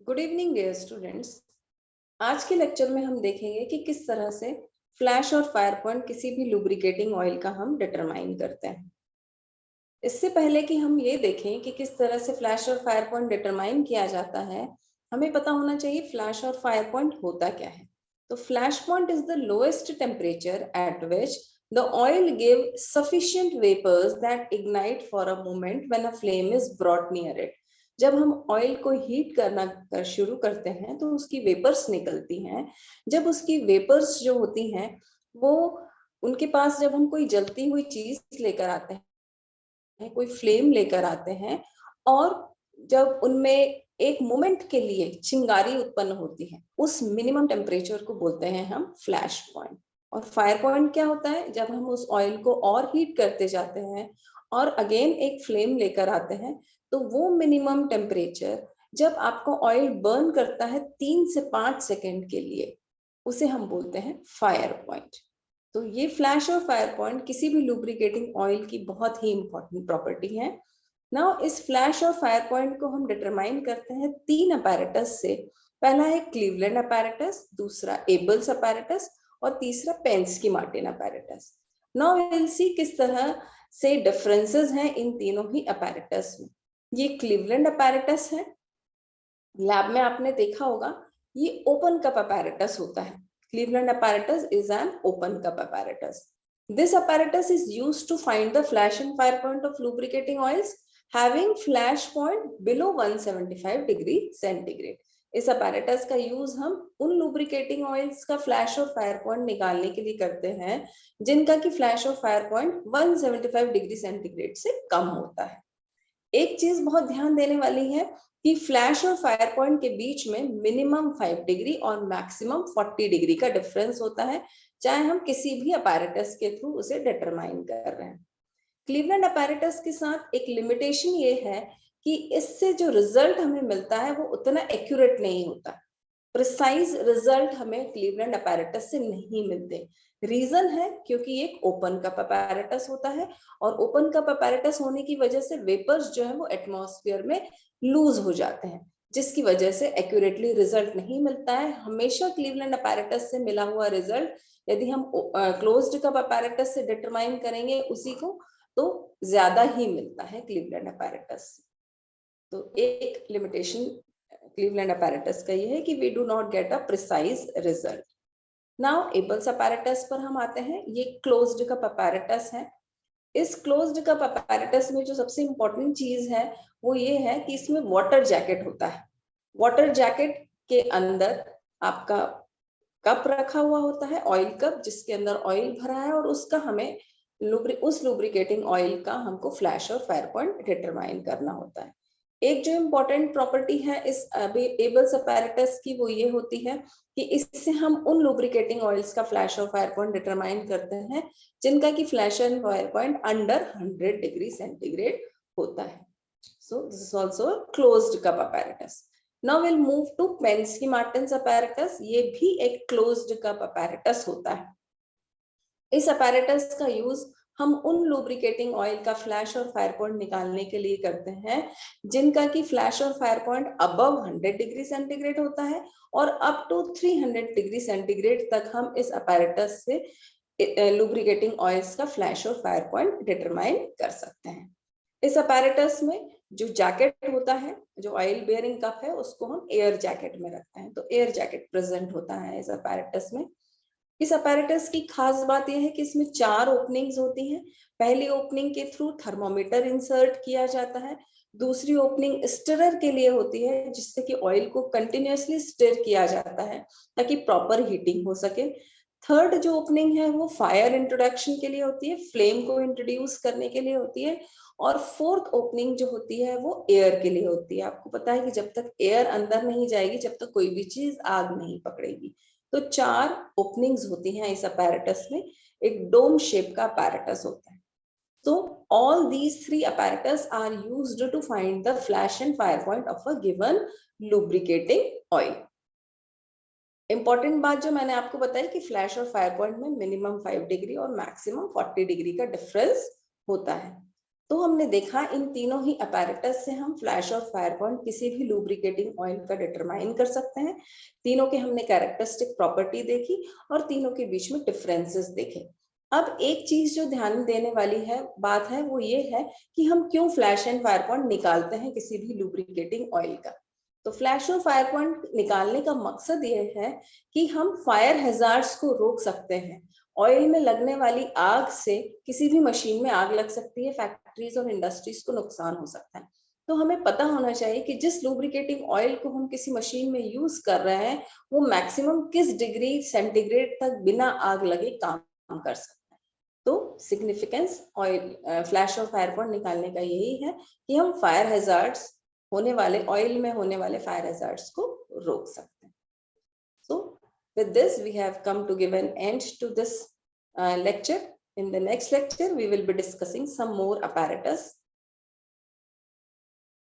Good evening dear students. आज के lecture में हम देखेंगे कि किस तरह से फ्लैश और फायर पॉइंट किसी भी लुब्रिकेटिंग ऑयल का हम डिटरमाइन करते हैं। इससे पहले कि हम ये देखें कि किस तरह से फ्लैश और फायर पॉइंट डिटरमाइन किया जाता है, हमें पता होना चाहिए फ्लैश और फायर पॉइंट होता क्या है। तो flash point is the lowest temperature at which the oil give sufficient vapors that ignite for a moment when a flame is brought near it. जब हम ऑयल को हीट करना शुरू करते हैं तो उसकी वेपर्स निकलती हैं। जब उसकी वेपर्स जो होती हैं वो उनके पास जब हम कोई जलती हुई चीज लेकर आते हैं, कोई फ्लेम लेकर आते हैं, और जब उनमें एक मोमेंट के लिए चिंगारी उत्पन्न होती है, उस मिनिमम टेम्परेचर को बोलते हैं हम फ्लैश पॉइंट। और फायर पॉइंट क्या होता है? जब हम उस ऑयल को और हीट करते जाते हैं और अगेन एक फ्लेम लेकर आते हैं, तो वो मिनिमम टेम्परेचर जब आपको ऑयल बर्न करता है 3 से 5 सेकेंड के लिए, उसे हम बोलते हैं फायर पॉइंट। तो ये फ्लैश और फायर पॉइंट किसी भी लुब्रिकेटिंग ऑयल की बहुत ही इंपॉर्टेंट प्रॉपर्टी है। नाउ इस फ्लैश और फायर पॉइंट को हम डिटरमाइन करते हैं 3 अपैरेटस से। पहला है क्लीवलैंड अपैरेटस, दूसरा एबल्स अपैरेटस और तीसरा Pensky Martin apparatus. Now will see किस तरह से डिफरेंसेस हैं इन तीनों ही अपैरेटस में। ये क्लीवलैंड अपैरेटस है, लैब में आपने देखा होगा, ये ओपन कप apparatus होता है। Cleveland apparatus is an open cup apparatus. This apparatus is used to find the flash and fire point of lubricating oils having flash point below 175 degree centigrade. इस apparatus का use हम उन lubricating oils का flash और fire point निकालने के लिए करते हैं जिनका की फ्लैश और फायर पॉइंट 175 डिग्री सेंटीग्रेड से कम होता है। एक चीज बहुत ध्यान देने वाली है कि फ्लैश और फायर पॉइंट के बीच में मिनिमम 5 डिग्री और मैक्सिमम 40 डिग्री का डिफरेंस होता है, चाहे हम किसी भी अपैरेटस के थ्रू उसे डिटरमाइन कर रहे हैं। क्लीवलैंड अपैरेटस के साथ एक लिमिटेशन ये है कि इससे जो रिजल्ट हमें मिलता है वो उतना एक्यूरेट नहीं होता। प्रिसाइज रिजल्ट हमें क्लीवलैंड अपैरेटस से नहीं मिलते। रीजन है क्योंकि एक ओपन कप अपैरेटस होता है, और ओपन कप अपैरेटस होने की वजह से वेपर्स जो है वो एटमॉस्फेयर में लूज हो जाते हैं, जिसकी वजह से एक्यूरेटली रिजल्ट नहीं मिलता है। हमेशा क्लीवलैंड अपैरेटस से मिला हुआ रिजल्ट यदि हम क्लोज्ड कप अपैरेटस से डिटरमाइन करेंगे उसी को, तो ज्यादा ही मिलता है क्लीवलैंड अपैरेटस से। तो एक लिमिटेशन क्लीवलैंड अपैरेटस का ये है कि we do not get a precise result. Now Abel's apparatus पर हम आते हैं। ये क्लोज्ड कप अपैरेटस है। इस क्लोज्ड कप अपैरेटस में जो सबसे इंपॉर्टेंट चीज है वो ये है कि इसमें वाटर जैकेट होता है। वाटर जैकेट के अंदर आपका कप रखा हुआ होता है, ऑयल कप, जिसके अंदर ऑयल भरा है, और उसका हमें उस लुब्रिकेटिंग ऑयल का हमको फ्लैश और फायर पॉइंट डिटरमाइन करना होता है। एक जो इम्पोर्टेंट प्रॉपर्टी है इस एबल्स अपैरेटस की वो ये होती है कि इससे हम उन लुब्रिकेटिंग ऑयल्स का फ्लैश और फायर पॉइंट डिटरमाइन करते हैं जिनका की flash and fire point under 100 degree centigrade होता है। So this is also a closed cup apparatus. Now we'll move to Penske Martin's apparatus. ये भी एक क्लोज्ड कप apparatus होता है। इस apparatus का यूज हम उन लुब्रिकेटिंग ऑयल का फ्लैश और फायर पॉइंट निकालने के लिए करते हैं जिनका की फ्लैश और fire point above 100 degree centigrade होता है, और अप टू 300 डिग्री सेंटीग्रेड तक हम इस apparatus से लुब्रिकेटिंग ऑयल्स का फ्लैश और फायर पॉइंट डिटरमाइन कर सकते हैं। इस अपैरेटस में जो जैकेट होता है, जो ऑयल बेयरिंग कप है, उसको हम एयर जैकेट में रखते हैं, तो एयर जैकेट प्रेजेंट होता है इस अपैरेटस में। इस अपैरेटस की खास बात यह है कि इसमें 4 ओपनिंग्स होती हैं। पहली ओपनिंग के थ्रू थर्मोमीटर इंसर्ट किया जाता है। दूसरी ओपनिंग स्टिरर के लिए होती है, जिससे कि ऑयल को कंटिन्यूअसली स्टिर किया जाता है ताकि प्रॉपर हीटिंग हो सके। थर्ड जो ओपनिंग है वो फायर इंट्रोडक्शन के लिए होती है, फ्लेम को इंट्रोड्यूस करने के लिए होती है। और फोर्थ ओपनिंग जो होती है वो एयर के लिए होती है। आपको पता है कि जब तक एयर अंदर नहीं जाएगी, जब तक कोई भी चीज आग नहीं पकड़ेगी। तो 4 ओपनिंग्स होती हैं इस अपैरेटस में। एक डोम शेप का अपैरेटस होता है। So all these 3 apparatus are used to find the flash and fire point of a given lubricating oil. Important बात जो मैंने आपको बताई कि फ्लैश और फायर पॉइंट में मिनिमम 5 डिग्री और मैक्सिमम 40 डिग्री का डिफरेंस होता है। तो हमने देखा इन तीनों ही अपैरेटस से हम फ्लैश और फायर पॉइंट किसी भी लुब्रिकेटिंग ऑयल का डिटरमाइन कर सकते हैं। तीनों के हमने कैरेक्टरिस्टिक प्रॉपर्टी देखी और तीनों के बीच में डिफरेंसेस देखे। अब एक चीज जो ध्यान देने वाली है बात है वो ये है कि हम क्यों फ्लैश एंड फायर पॉइंट निकालते हैं किसी भी लुब्रिकेटिंग ऑयल का। तो फ्लैश और फायर पॉइंट निकालने का मकसद ये है कि हम फायर हैजार्ड्स को रोक सकते हैं। ऑयल में लगने वाली आग से किसी भी मशीन में आग लग सकती है, फैक्ट्रीज और इंडस्ट्रीज को नुकसान हो सकता है। तो हमें पता होना चाहिए कि जिस लुब्रिकेटिंग ऑयल को हम किसी मशीन में यूज कर रहे हैं वो मैक्सिमम किस डिग्री सेंटीग्रेड तक बिना आग लगे काम कर सकता है। तो सिग्निफिकेंस ऑयल फ्लैश और फायर पॉइंट निकालने का यही है कि हम फायर हैजार्ड्स होने वाले ऑयल में होने वाले फायर हैजार्ड्स को रोक सकते हैं। So with this, we have come to give an end to this lecture. In the next lecture, we will be discussing some more apparatus